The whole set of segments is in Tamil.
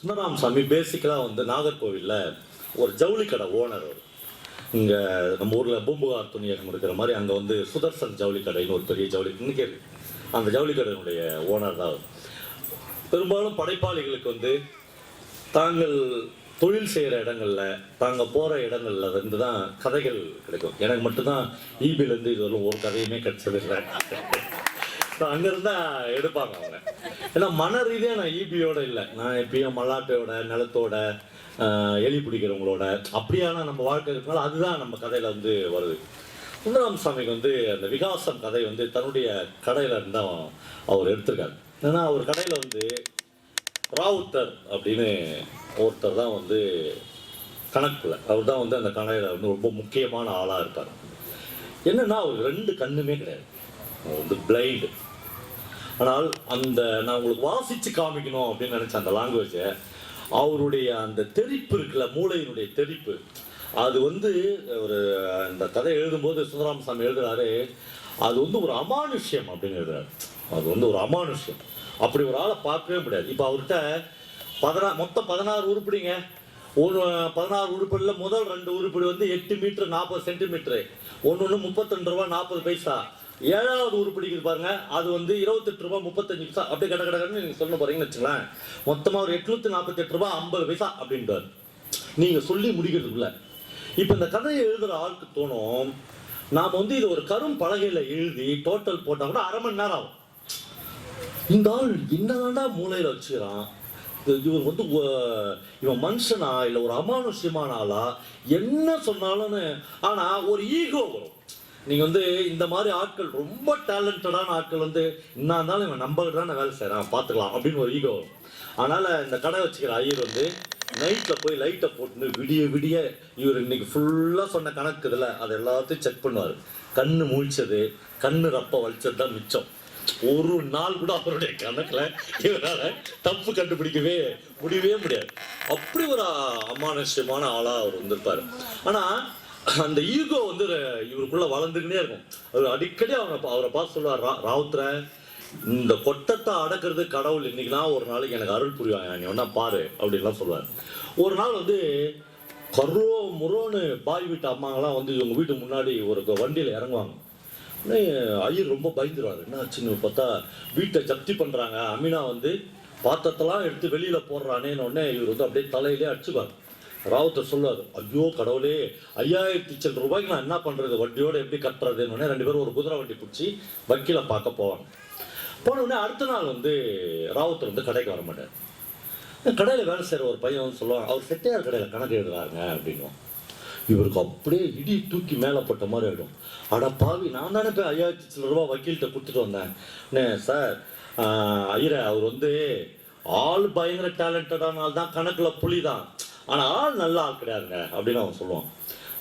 சுந்தரராமசாமி பேசிக்கலாக வந்து நாகர்கோவிலில் ஒரு ஜவுளி கடை ஓனர் அவர். இங்கே நம்ம ஊரில் பூம்புகார் துணியகம் இருக்கிற மாதிரி அங்கே வந்து சுதர்சன் ஜவுளி கடைன்னு ஒரு பெரிய ஜவுளி இன்னைக்கு இருக்கு. அந்த ஜவுளி கடையினுடைய ஓனர் தான் அவர். பெரும்பாலும் படைப்பாளிகளுக்கு வந்து தாங்கள் தொழில் செய்கிற இடங்களில் தாங்கள் போகிற இடங்கள்ல இருந்து தான் கதைகள் கிடைக்கும். எனக்கு மட்டும்தான் ஈபிலேருந்து இது வரலும் ஒரு கதையுமே கிடைச்சதில்லை. அங்கேருந்தா எடுப்பாங்க அவங்க. ஏன்னா மன ரீதியாக நான் ஈபியோட இல்லை, நான் எப்பயும் மல்லாட்டையோட நிலத்தோட எலி பிடிக்கிறவங்களோட அப்படியான நம்ம வாழ்க்கை இருக்கனால அதுதான் நம்ம கதையில் வந்து வருது. சுந்தரராமசாமிக்கு வந்து அந்த விகாசம் கதை வந்து தன்னுடைய கடையில் இருந்தால் அவர் எடுத்திருக்காரு. ஏன்னா அவர் கடையில் வந்து ராவுத்தர் அப்படின்னு ஒருத்தர் தான் வந்து கணக்குல அவர் தான் வந்து அந்த கடையில் வந்து ரொம்ப முக்கியமான ஆளாக இருப்பார். என்னென்னா அவருக்கு 2 கண்ணுமே கிடையாது, வந்து பிளைண்டு. ஆனால் அந்த நான் உங்களுக்கு வாசித்து காமிக்கணும் அப்படின்னு நினச்சேன் அந்த லாங்குவேஜை. அவருடைய அந்த தெரிப்பு இருக்குல்ல, மூளையினுடைய தெரிப்பு, அது வந்து ஒரு அந்த கதை எழுதும்போது சுந்தரராமசாமி எழுதுறாரு, அது வந்து ஒரு அமானுஷ்யம் அப்படின்னு எழுதுறாரு. அது வந்து ஒரு அமானுஷ்யம், அப்படி ஒரு ஆளை பார்க்கவே முடியாது. இப்போ அவர்கிட்ட மொத்தம் 16 உருப்படிங்க. 16 உருப்படியில் முதல் 2 உருப்படி வந்து 8 மீட்டர் 40 சென்டிமீட்டரு, ஒன்று 32 ரூபா 40 பைசா. 7வது உருப்படிக்கு பாருங்க, அது வந்து 28 ரூபா 35 பைசா. அப்படியே கடை கடைன்னு நீங்கள் சொல்ல போறீங்கன்னு வச்சுங்களேன். மொத்தமாக ஒரு 848 ரூபா 50 பைசா அப்படின்றார் நீங்கள் சொல்லி முடிக்கிறதுக்குள்ள. இப்போ இந்த கதையை எழுதுகிற ஆளுக்கு தோணும், நாம் வந்து இது ஒரு கரும் பலகையில் எழுதி டோட்டல் போட்டால் கூட 1/2 மணி நேரம் ஆகும். இந்த ஆள் என்னதாண்டா மூளையில் வச்சுக்கிறான், இவர் வந்து இவன் மனுஷனா இல்லை ஒரு அமானுஷ்யமான ஆளா என்ன சொன்னாலும்னு. ஆனால் ஒரு ஈகோ வரும். நீங்கள் வந்து இந்த மாதிரி ஆட்கள், ரொம்ப டேலண்டடான ஆட்கள் வந்து என்ன இருந்தாலும் இவன் நம்பர்தான் வேலை செய்கிறான் பார்த்துக்கலாம் அப்படின்னு ஒரு ஈகோ வரும். அதனால் இந்த கடை வச்சுக்கிற ஐயர் வந்து நைட்டில் போய் லைட்டை போட்டுன்னு விடிய விடிய இவர் இன்னைக்கு ஃபுல்லாக சொன்ன கணக்கு இதில் அதை எல்லாத்தையும் செக் பண்ணுவார். கண்ணு முழிச்சது, கண்ணு ரப்ப வலிச்சது தான் மிச்சம். ஒரு நாள் கூட அவருடைய கணக்கில் இவரால் தப்பு கண்டுபிடிக்கவே முடியவே முடியாது. அப்படி ஒரு அமானுஷ்யமான ஆளாக அவர் வந்திருப்பார். ஆனால் அந்த ஈகோ வந்து இவருக்குள்ள வளர்ந்துக்கினே இருக்கும். அவர் அடிக்கடி அவரை பார்த்து சொல்லுவார், ராவுத்ர இந்த கொட்டத்தை அடக்கிறது கடவுள் இன்னைக்குலாம் ஒரு நாளைக்கு எனக்கு அருள் புரிவாங்க, நீ ஒன்றா பாரு அப்படின்லாம் சொல்லுவார். ஒரு நாள் வந்து கரோ முரோன்னு பாய் வீட்டு அம்மாங்கெல்லாம் வந்து இவங்க வீட்டு முன்னாடி ஒரு வண்டியில் இறங்குவாங்க. ஐயர் ரொம்ப பயந்துருவார். என்ன ஆச்சுன்னு பார்த்தா வீட்டை ஜப்தி பண்ணுறாங்க. அமீனா வந்து பாத்திரத்தெல்லாம் எடுத்து வெளியில் போடுறானேன்னு உடனே இவர் வந்து அப்படியே தலையிலே அடிச்சுப்பார். ராவுத்தர் சொல்லுவார், ஐயோ கடவுளே 5000 ரூபாய்க்கு நான் என்ன பண்ணுறது, வண்டியோடு எப்படி கட்டுறதுன்னு. 2 பேரும் ஒரு குதிரை வண்டி பிடிச்சி வக்கீலை பார்க்க போவாங்க. போனவுடனே அடுத்த நாள் வந்து ராவுத்தர் வந்து கடைக்கு வர மாட்டார். கடையில் வேலை செய்கிற ஒரு பையன் வந்து சொல்லுவாங்க, அவர் செட்டையார் கடையில் கணக்கு எழுதுறாருங்க அப்படின்னும். இவருக்கு அப்படியே இடி தூக்கி மேலே போட்ட மாதிரி ஆகிடும். அட பாவி, நான் தானே போய் 5000 ரூபா வக்கீல்கிட்ட கொடுத்துட்டு வந்தேன். சார் ஐயரை, அவர் வந்து ஆள் பயங்கர டேலண்டடான ஆள் தான், கணக்கில் புலி தான், ஆனால் ஆள் நல்ல ஆள் கிடையாதுங்க அப்படின்னு அவன் சொல்லுவான்.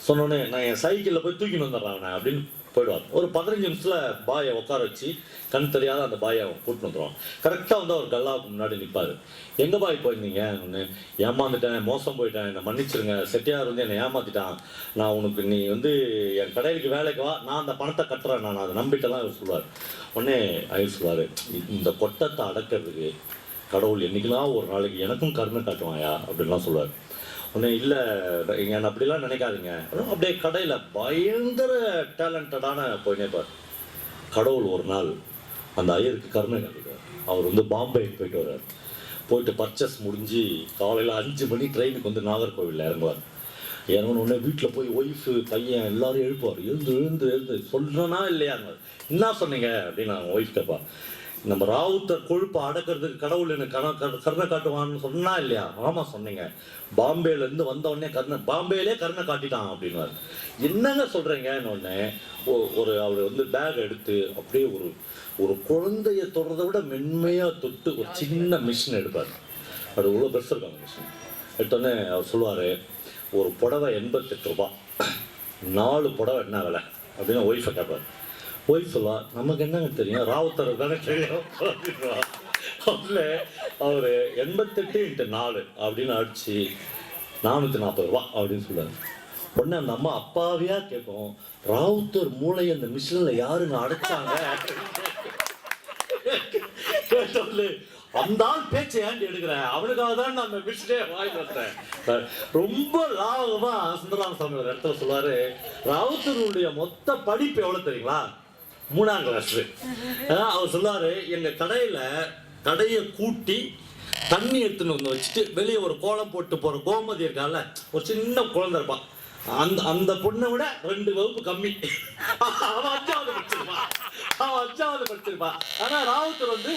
சொன்னோன்னே நான் என் சைக்கிளில் போய் தூக்கின்னு வந்துடுறான் அப்படின்னு போயிடுவார். ஒரு 15 நிமிஷத்தில் பாயை உட்கார வச்சு கண் தெரியாத அந்த பாயை அவன் கூட்டின்னு வந்துடுவான். கரெக்டாக வந்து அவர் கல்லாவுக்கு முன்னாடி நிற்பார். எங்கே பாய் போயிருந்தீங்க? ஒன்று ஏமாந்துட்டேன், மோசம் போயிட்டேன், என்னை மன்னிச்சிருங்க, செட்டியார் வந்து என்னை ஏமாற்றிட்டான், நான் உனக்கு நீ வந்து என் கடையிலுக்கு வேலைக்கு வா, நான் அந்த பணத்தை கட்டுறேன், நான் அதை நம்பிட்டெல்லாம் இவர் சொல்லுவார். உடனே ஐயர் சொல்லுவார், இந்த கொட்டத்தை அடக்கிறதுக்கு கடவுள் என்றைக்கெல்லாம் ஒரு நாளைக்கு எனக்கும் கருணை காட்டுவாயா அப்படின்லாம் சொல்லுவார். உடனே இல்லை என்ன அப்படிலாம் நினைக்காதீங்க. அப்படியே கடையில் பயங்கர டேலண்டடான போயினேப்பார். கடவுள் ஒரு நாள் அந்த ஐயருக்கு கருணை காட்டுவார். அவர் வந்து பாம்பேக்கு போயிட்டு வர்றார். போயிட்டு பர்ச்சேஸ் முடிஞ்சு காலையில் 5 மணி ட்ரெயினுக்கு வந்து நாகர்கோவிலில் இறங்குவார். இறங்கினோடனே வீட்டில் போய் ஒய்ஃபு பையன் எல்லாரும் எழுப்புவார். எழுந்து சொல்கிறேன்னா இல்லையாங்க, என்ன சொன்னீங்க அப்படின்னு நான் ஒய்ஃப் கேட்பார். நம்ம ராவுத்தர் கொழுப்பை அடக்கிறதுக்கு கடவுள் எனக்கு கருணை காட்டுவான்னு சொன்னா இல்லையா? ஆமாம் சொன்னீங்க. பாம்பேலேருந்து வந்தவுடனே பாம்பேலே கருணை காட்டிட்டான் அப்படின்வார். என்னங்க சொல்கிறீங்கன்னு உடனே அவர் வந்து பேக் எடுத்து அப்படியே ஒரு குழந்தைய தொடுறதை விட மென்மையாக தொட்டு ஒரு சின்ன மிஷின் எடுப்பார். அது இவ்வளோ பெருசு இருக்காங்க மிஷின். எடுத்தோடனே அவர் சொல்லுவார், ஒரு புடவை 88 ரூபா, 4 புடவை என்ன விலை அப்படின்னு ஒய்ஃபை கேட்பார். ஒய்ஃப் சொல்லா, நமக்கு என்னங்க தெரியும், ராவுத்தர் தானே தெரியும் அப்படின்வா. அதில் அவர் 88x4 அப்படின்னு அடிச்சு 440 ரூபா அப்படின்னு சொல்லுவார். உடனே அந்த அம்மா அப்பாவியாக கேட்கும், ராவுத்தர் மூளை அந்த மிஷினில் யாருங்க அடைச்சாங்க கேட்டோம்ல. அந்த ஆள் பேச்சை ஏண்டி எடுக்கிறேன், அவனுக்காக தான் நான் மிஷினே வாங்கி வந்தேன். ரொம்ப லாபமா சுந்தரராம சாமி ஒரு இடத்துல சொல்லுவாரு, ராவுத்தருடைய மொத்த படிப்பு எவ்வளவு தெரியுங்களா, 3ஆம் கிளாஸ். அவர் சொல்லாரு, எங்க கடையை கூட்டி தண்ணி எடுத்துன்னு வந்து வச்சுட்டு வெளியே ஒரு கோலம் போட்டு போற கோமதி இருக்கால, ஒரு சின்ன குழந்தை இருப்பான், அந்த பொண்ணை விட 2 வகுப்பு கம்மி. அவன் 5வது படிச்சிருப்பான். ஆனா ராவுத்தர் வந்து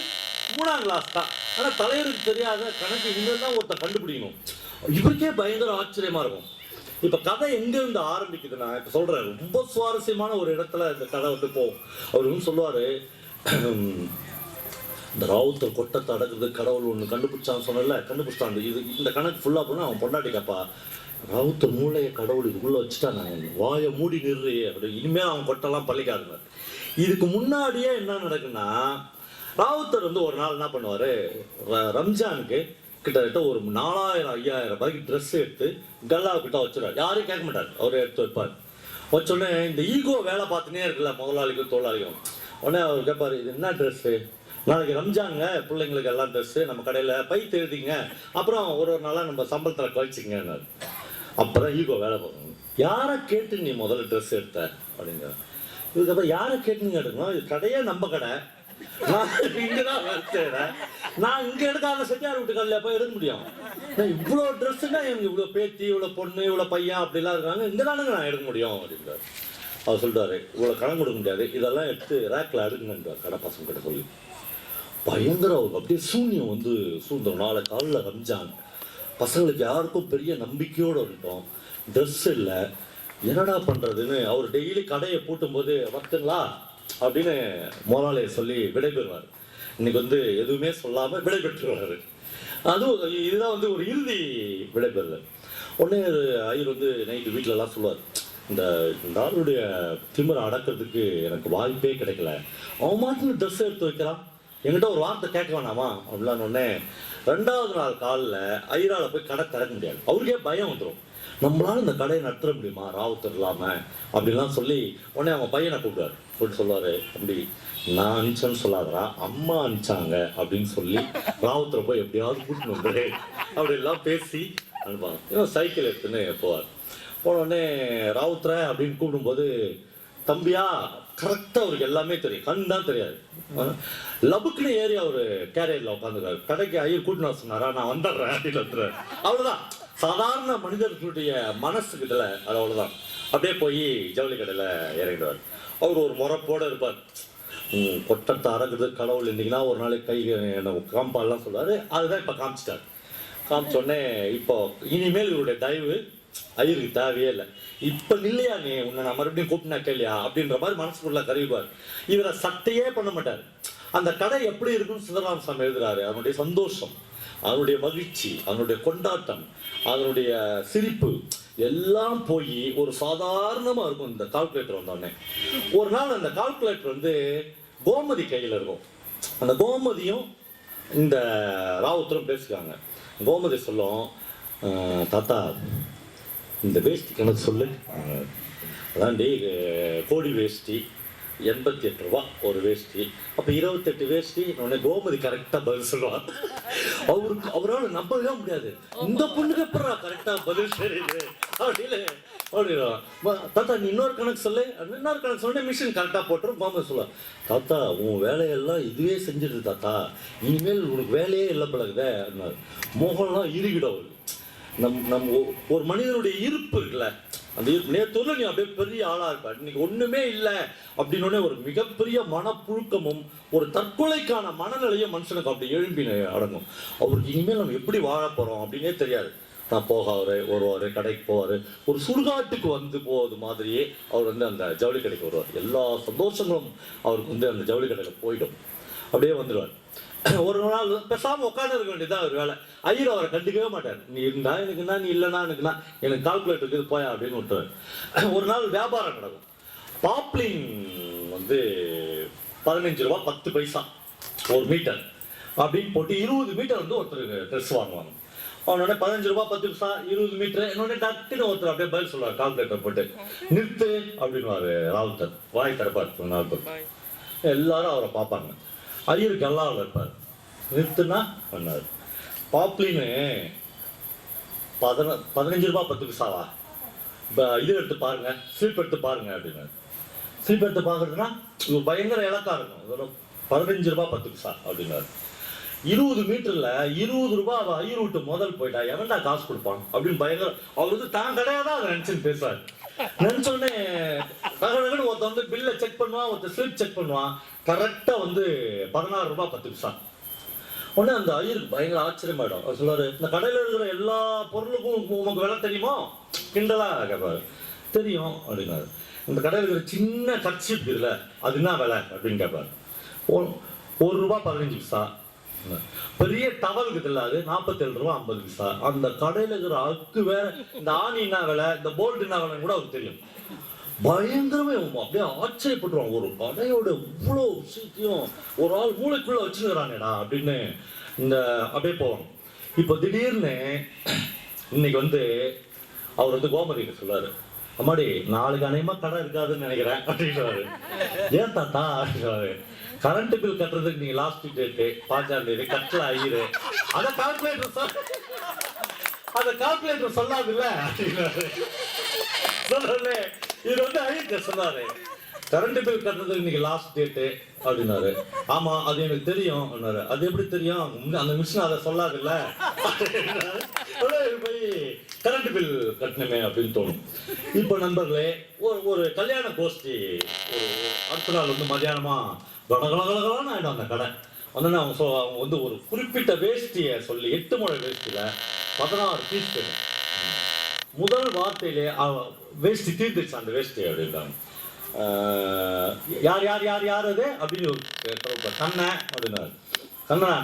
3ஆம் கிளாஸ் தான். ஆனா தலைவருக்கு தெரியாத கணக்கு இங்கதான் ஒருத்தர் கண்டுபிடிக்கணும். இவருக்கே பயங்கர ஆச்சரியமா இருக்கும். இப்ப கதை எங்க இருந்து ஆரம்பிக்குதுன்னா, இப்ப சொல்றேன், ரொம்ப சுவாரஸ்யமான ஒரு இடத்துல இந்த கதை வந்து போகும். அவரு சொல்லுவாரு, இந்த ராவுத்தர் கொட்டத்தை அடக்குறது கடவுள் ஒன்று கண்டுபிடிச்சான்னு சொன்னல, கண்டுபிடிச்சான். இந்த கணக்கு ஃபுல்லாக போனால் அவன் பொண்டாட்டி கேப்பா, ராவுத்தர் மூளையை கடவுள் இதுக்குள்ளே வச்சுட்டான், வாயை மூடி நிறுறி அப்படி, இனிமேல் அவன் கொட்டெல்லாம் பள்ளிக்காதுங்க. இதுக்கு முன்னாடியே என்ன நடக்குன்னா, ராவுத்தர் வந்து ஒரு நாள் என்ன பண்ணுவார், ரம்ஜானுக்கு கிட்டத்தட்ட ஒரு 4000-5000 ரூபாய்க்கு ட்ரெஸ் எடுத்து கல்லாவுக்கிட்ட வச்சுருவார். யாரையும் கேட்க மாட்டார், அவரே எடுத்து வைப்பார். வச்சோடனே இந்த ஈகோ வேலை பார்த்துனே இருக்குல்ல முதலாளிக்கும் தொழிலாளிக்கும், உடனே அவர் கேட்பார், இது என்ன ட்ரெஸ்ஸு, நாளைக்கு ரம்ஜானுங்க, பிள்ளைங்களுக்கு எல்லாம் ட்ரெஸ்ஸு, நம்ம கடையில் பைத்து எழுதிங்க, அப்புறம் ஒரு நாளாக நம்ம சம்பளத்தில் கழிச்சிங்க. அப்புறம் ஈகோ வேலை பார்க்கணும். யாரை கேட்டு நீ முதல்ல ட்ரெஸ் எடுத்த அப்படிங்கிற, இதுக்கப்புறம் யாரை கேட்டுன்னு எடுக்கணும், இது கடையே நம்ம கடை, நான் இங்கதான் எடுத்தேன், நான் இங்க எடுக்காத செட்டியார் வீட்டு கடையில் போய் எடுக்க முடியும், இவ்வளோ ட்ரெஸ்ஸுன்னா எனக்கு இவ்வளோ பேத்தி, இவ்வளோ பொண்ணு, இவ்வளோ பையன் அப்படிலாம் இருக்காங்க, இங்கே தானுங்க நான் எடுக்க முடியும் அப்படின்றார். அவர் சொல்றாரு, இவ்வளோ கடன் கொடுக்க முடியாது, இதெல்லாம் எடுத்து ரேக்கில் அடுக்குங்கன்றார் கடை பசங்க கிட்ட சொல்லி. பயங்கர அப்படியே சூன்யம் வந்து சூழ்ந்தோம். நாளை காலில் ரம்ஜான், பசங்களுக்கு யாருக்கும் பெரிய நம்பிக்கையோடு இருந்தோம், ட்ரெஸ் இல்லை, என்னடா பண்ணுறதுன்னு அவர் டெய்லி கடையை பூட்டும்போது வரட்டுங்களா அப்படின்னு முதலாளியை சொல்லி விடைபெறுவார். இன்னைக்கு வந்து எதுவுமே சொல்லாமல் விடைபெற்றுவார். அதுவும் இதுதான் வந்து ஒரு இறுதி விடைபெறுதல். உடனே ஐயர் வந்து நைட்டு வீட்டிலலாம் சொல்லுவார், இந்த ஆளுடைய திமிரை அடக்கிறதுக்கு எனக்கு வாய்ப்பே கிடைக்கல, அவன் மாட்டு ட்ரெஸ் எடுத்து வைக்கிறான், என்கிட்ட ஒரு வார்த்தை கேட்க வேணாமா அப்படிலாம். உடனே 2வது நாள் காலில் ஐயரால் போய் கடை திறக்க முடியாது, அவருக்கே பயம் வந்துடும், நம்மளால இந்த கடையை நடத்த முடியுமா ராவுத்தர் இல்லாமல் அப்படிலாம் சொல்லி. உடனே அவங்க பையனை கூப்பிடுவார், கூப்பிட்டு சொல்லுவார், அப்படி நான் அனுப்பிச்சேன்னு சொல்லாதரா, அம்மா அனுப்பிச்சாங்க அப்படின்னு சொல்லி ராவுத்தரை போய் எப்படியாவது கூட்டின்னு வந்துடு அப்படிலாம் பேசி அனுப்பாங்க. இன்னும் சைக்கிள் எடுத்துன்னு போவார். போனோடனே ராவுத்தரை அப்படின்னு கூப்பிடும்போது, தம்பியா கரெக்டாக அவருக்கு எல்லாமே தெரியும், கண் தான் தெரியாது, லபுக்குன்னு ஏறி அவர் கேரியரில் உட்காந்துருக்காரு. கடைக்கு ஐயர் கூட்டினா சொன்னாரா, நான் வந்துடுறேன் அப்படின்னு வந்துடுறாரு. அவ்வளோதான், சாதாரண மனிதர்களுடைய மனசுக்கிட்டல அது அவ்வளோதான். அப்படியே போய் ஜவுளி கடையில் இறங்கிடுவார். அவர் ஒரு முறப்போடு இருப்பார், கொட்டத்தை அறக்குறது கடவுள் இருந்தீங்கன்னா ஒரு நாளைக்கு கை காம்பாலாம் சொல்லுவார். அதுதான் இப்போ காமிச்சிட்டார். காமிச்சோடனே இப்போ இனிமேல் இவருடைய தயவு ஐயருக்கு தேவையே இல்லை, இப்போ இல்லையா நீ உன்னை நான் மறுபடியும் கூப்பிட்டா கேள்வியா அப்படின்ற மாதிரி மனசுக்குள்ள கருவிப்பார். இவரை சட்டையே பண்ண மாட்டார். அந்த கடை எப்படி இருக்குன்னு சுந்தரராம சாமி எழுதுறாரு. அவனுடைய சந்தோஷம், அவனுடைய மகிழ்ச்சி, அவனுடைய கொண்டாட்டம், அதனுடைய சிரிப்பு எல்லாம் போய் ஒரு சாதாரணமாக இருக்கும். இந்த கால்குலேட்டர் வந்தோடனே ஒரு நாள் அந்த கால்குலேட்டர் வந்து கோமதி கையில் இருக்கும். அந்த கோமதியும் இந்த ராவுத்தரும் பேசிக்காங்க. கோமதி சொல்லும், தாத்தா இந்த வேஷ்டி கணக்கு சொல்லு, அதாண்டி கோடி வேஷ்டி 88 ரூபா ஒரு வேஷ்டி, அப்போ 28 வேஷ்டி. உடனே கோமதி கரெக்டாக பதில் சொல்லுவான். அவரால் நம்பவே முடியாது, இந்த பொண்ணுக்கு எப்படா கரெக்டாக பதில் தெரியுது அப்படின்னு அப்படின்வான். தாத்தா நீ இன்னொரு கணக்கு சொல்லு, இன்னொரு கணக்கு சொன்னே மிஷின் கரெக்டாக போட்டுரும். கோமதி சொல்லுவான், தாத்தா உன் வேலையெல்லாம் இதுவே செஞ்சிடுது தாத்தா, இனிமேல் உனக்கு வேலையே இல்லை பழகுதே. மோகம்லாம் இறுகிடும். நம் ஒரு மனிதனுடைய இருப்பு இருக்குல்ல, அந்த இருப்பு நேற்று நீ அப்படியே பெரிய ஆளாக இருப்பார், இன்னைக்கு ஒன்றுமே இல்லை அப்படின்னோடனே ஒரு மிகப்பெரிய மனப்புழுக்கமும் ஒரு தற்கொலைக்கான மனநிலையும் மனுஷனுக்கு அப்படி எழும்பி அடங்கும். அவருக்கு இனிமேல் நம்ம எப்படி வாழ போகிறோம் அப்படின்னே தெரியாது. நான் போகாரு வருவார், கடைக்கு போவார், ஒரு சுடுகாட்டுக்கு வந்து போவது மாதிரியே அவர் வந்து அந்த ஜவுளி கடைக்கு வருவார். எல்லா சந்தோஷங்களும் அவருக்கு வந்து அந்த ஜவுளி கடையில் போயிடும். அப்படியே வந்துடுவார். ஒரு நாள் பேசாமல் உட்காந்து இருக்க வேண்டியதான் ஒரு வேலை. ஐயர் அவரை கண்டுக்கவே மாட்டார். நீ இருந்தா எனக்குன்னா, நீ இல்லைன்னா எனக்குன்னா, எனக்கு கால்குலேட்டர் இருக்குது போயா அப்படின்னு விட்டுருவார். ஒரு நாள் வியாபாரம் நடக்கும். பாப்ளின் வந்து 15 ரூபா 10 பைசா ஒரு மீட்டர் அப்படின்னு போட்டு 20 மீட்டர் வந்து ஒருத்தருக்கு ட்ரெஸ் வாங்குவாங்க. அவனோட 15 ரூபா 10 பைசா 20 மீட்டர். என்னோட டக்குன்னு ஒருத்தர் அப்படியே பதில் சொல்லுவார் கால்குலேட்டர் போட்டு, நிறுத்து அப்படின்வாரு ராவுத்தர். வாய் திறப்பார். எல்லாரும் அவரை பார்ப்பாங்க. ஐயருக்கு எல்லாம் இருப்பார். நிறுத்துனா பண்ணாரு. பாப்ளின்னு 15 ரூபா 10 பைசாவா, இது எடுத்து பாருங்க, ஸ்லிப் எடுத்து பாருங்க அப்படின்னாரு. ஸ்லிப் எடுத்து பார்க்குறதுன்னா பயங்கர இலக்கா இருக்கும். 15 ரூபா 10 பைசா அப்படின்னாரு. 20 மீட்டர்ல 20 ரூபா ஐரூட்டு முதல் போயிட்டா எவன்டா காசு கொடுப்பான் அப்படின்னு பயங்கர அவர் வந்து தான் கிடையாதான் அதை நினைச்சுன்னு பேசுறாரு. நினைச்சோடனே தகவல்கள் ஒருத்த வந்து பில்லை செக் பண்ணுவான், ஒருத்தர் ஸ்லிப் செக் பண்ணுவான். கரெக்டா வந்து 16 ரூபா 10 பைசா. உடனே அந்த ஐயருக்கு பயங்கர ஆச்சரியமாயிடும். அவர் சொல்றாரு, இந்த கடையில் இருக்கிற எல்லா பொருளுக்கும் உனக்கு விலை தெரியுமோ? கிண்டலா கேட்பாரு. தெரியும் அப்படின்னாரு. இந்த கடையில் இருக்கிற சின்ன கர்ச்சீப் இருக்குல்ல, அது என்ன விலை அப்படின்னு கேட்பாரு. 1 ரூபா 15 பைசா. பெரிய டவல் இருக்குல்ல, அது 47 ரூபா 50 பைசா. அந்த கடையில் இருக்கிற அக்கு வேற, இந்த ஆணி என்ன விலை, இந்த போல்ட் என்ன விலைன்னு கூட அவருக்கு தெரியும். பயங்கரமே அப்படியே ஆச்சரியப்பட்டுருவான். ஒரு கடையோட இவ்வளோ விஷயத்தையும் ஒரு ஆள் மூளைக்குள்ள வச்சுக்கிறானேடா அப்படின்னு இந்த அப்படியே போவாங்க. இப்போ திடீர்னு இன்னைக்கு வந்து அவர் வந்து கோமதிக்கு சொல்றாரு, அம்மாடி நாளைக்கு அநேகமா கடை இருக்காதுன்னு நினைக்கிறேன் அப்படின்றாரு. ஏன் தாத்தா அப்படின்றாரு. கரண்ட் பில் கட்டுறதுக்கு நீங்க லாஸ்ட் டேட்டு 5ஆம் தேதி கட்டல ஐயரு, அதை கால்குலேட்டர் சொல்லாதுல்ல அப்படின்றாரு. சொல்றே இது வந்து ஐயர் சொன்னாரு, கரண்ட் பில் கட்டுறதுக்கு இன்னைக்கு லாஸ்ட் டேட்டு அப்படின்னாரு. ஆமா அது எனக்கு தெரியும் அப்படின்னாரு. அது எப்படி தெரியும், அந்த மிஷின் அதை சொல்லாதுல்ல. போய் கரண்ட் பில் கட்டணுமே அப்படின்னு தோணும். இப்போ நண்பர்களே, ஒரு கல்யாண கோஷ்டி ஒரு அடுத்த நாள் வந்து மதியானமா கலகலகலகலான்னு ஆயிடும் அந்த கடை. வந்து அவங்க வந்து ஒரு குறிப்பிட்ட வேஷ்டியை சொல்லி 8 முழ வேஷ்டியில 16 பீஸ் கேட்கும். முதல் வார்த்தையிலே வேஷ்டி தீர்ந்துச்சு அந்த வேஷ்டி அப்படின்றாங்க. யார் யார் யார் யார் அது அப்படின்னு கண்ணா அப்படின்னாரு.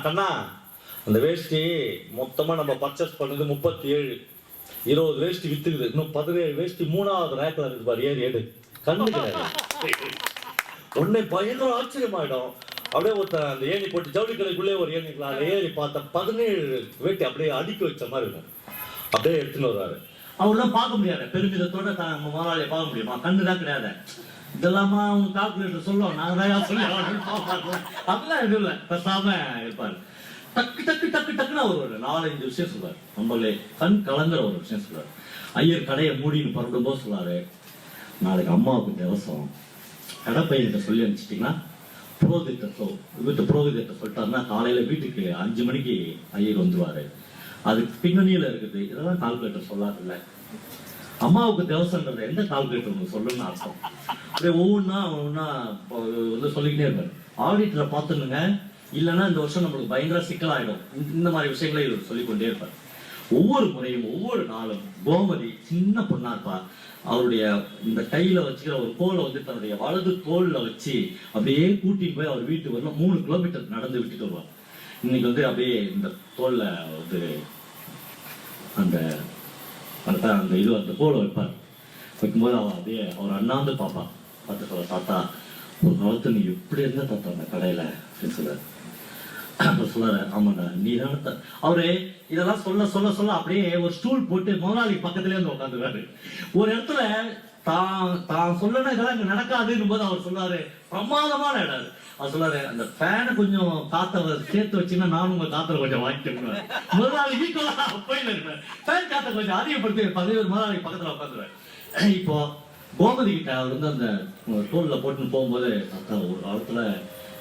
கண்ணா அந்த வேஷ்டி மொத்தமாக நம்ம பர்ச்சேஸ் பண்ணது 37, 20 வேஷ்டி வித்துக்குது, இன்னும் 17 வேஷ்டி 3வது ரேக்கில் இருக்குது பாரு, ஏறு கண்ணு கிடையாது. உடனே பயங்கர ஆச்சரியமாயிடும். அப்படியே ஒருத்தர் அந்த ஏணி போட்டு ஜவுளி கடைக்குள்ளே ஒரு ஏணிக்கலாம், அதை ஏறி பார்த்தா 17 வேட்டி அப்படியே அடுக்கி வச்ச மாதிரி இருக்கும். அப்படியே எடுத்துன்னு வருவாரு. அவரெல்லாம் பார்க்க முடியாது, பெருமிதத்தோட முதலாளியை பார்க்க முடியுமா? கண்ணுதான் கிடையாது. இதெல்லாமா அவங்க கால்குலேட்டர் சொல்லுவோம், நாங்கள் தான் சொல்லி அப்படிலாம் எதுவும் இல்லை, பேசாம இருப்பாரு. டக்கு டக்கு டக்கு டக்குன்னு அவர் ஒரு 4-5 விஷயம் சொல்றாரு. நம்மளே கண் கலங்குற ஒரு விஷயம் சொல்றாரு. ஐயர் கடையை மூடின்னு புறப்படும் போது சொல்றாரு, நாளைக்கு அம்மாவுக்கு திவசம், கடப்பையிட்ட சொல்லி அனுப்பிச்சிட்டிங்கன்னா புரோகிதத்தை சொல்லிட்டாருன்னா காலையில வீட்டுக்கு 5 மணிக்கு ஐயர் வந்துருவாரு. அதுக்கு பின்னணியில இருக்குது. இதெல்லாம் கால்குலேட்டர் சொல்லாதுல்ல. அம்மாவுக்கு திவசன்றது எந்த கால்குலேட்டர் உங்களுக்கு சொல்லணும்னு அர்த்தம். அப்படியே ஒவ்வொன்றா வந்து சொல்லிக்கிட்டே இருப்பாரு. ஆடிட்டரை பார்த்துனுங்க, இல்லைன்னா இந்த வருஷம் நம்மளுக்கு பயங்கர சிக்கலாயிடும். இந்த மாதிரி விஷயங்களை இவர் சொல்லிக்கொண்டே இருப்பார். ஒவ்வொரு முறையும் ஒவ்வொரு நாளும் கோமதி சின்ன பொண்ணா இருப்பா. அவருடைய இந்த கையில வச்சுக்கிற ஒரு கோலை வந்து தன்னுடைய வலது தோல்ல வச்சு அப்படியே கூட்டிட்டு போய் அவர் வீட்டுக்கு வரணும். 3 கிலோமீட்டர் நடந்து விட்டுட்டு வருவார். இன்னைக்கு வந்து அப்படியே இந்த தோல்ல வந்து அந்த இது அந்த கோலை வைப்பார். வைக்கும்போது அவன் அப்படியே அவர் அண்ணாந்து பார்ப்பா. பார்த்து சொல்ல, தாத்தா ஒரு நாளத்து நீ எப்படி இருந்தா தாத்தா அந்த கடையில அப்படின்னு சொல்றாரு. அப்புறம் சொல்றாரு, ஆமாண்டா நீ தானே. அவரு இதெல்லாம் சொல்ல சொல்ல சொல்ல அப்படியே ஒரு ஸ்டூல் போட்டு முதலாளி பக்கத்துலேயே வந்து உட்காந்துருவாரு. ஒரு இடத்துல தான் சொல்லணும் இதெல்லாம் இங்க நடக்காதுன்னு போது அவர் சொல்றாரு, பிரமாதமான இடம். அவர் சொல்றாரு, அந்த ஃபேனை கொஞ்சம் காத்த சேர்த்து வச்சுன்னா நானும் உங்க காத்துல கொஞ்சம் வாங்கிக்கிறேன். முதலாளி ஈக்குவலா போயில இருப்பேன். ஃபேன் காத்த கொஞ்சம் அதிகப்படுத்தி 11 முதலாளி பக்கத்துல உட்காந்துருவேன். இப்போ கோமதி கிட்ட அவர் வந்து அந்த தோல்ல போட்டுன்னு போகும்போது, தாத்தா ஒரு காலத்துல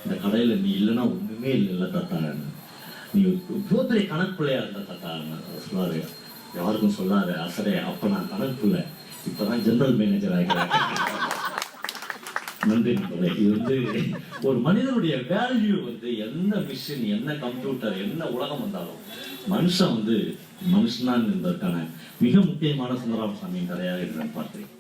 இந்த கடையில நீ இல்லைன்னா ஒண்ணுமே இல்லை தாத்தா, நீ இவ்வளோ பெரிய கணக்குள்ளையா இருந்த தாத்தா சொல்லாரு. யாருக்கும் சொல்லாரு அசரே, அப்ப நான் கணக்குள்ள இப்பதான் ஜெனரல் மேனேஜர் ஆகிறேன். நன்றி நண்பர்களே. இது வந்து ஒரு மனிதனுடைய வேல்யூ வந்து என்ன மிஷின், என்ன கம்ப்யூட்டர், என்ன உலகம் வந்தாலும் மனுஷன் வந்து மனுஷனான் என்பதற்கான மிக முக்கியமான சுந்தரராமசாமியின் கதையாக நான் பார்க்கிறேன்.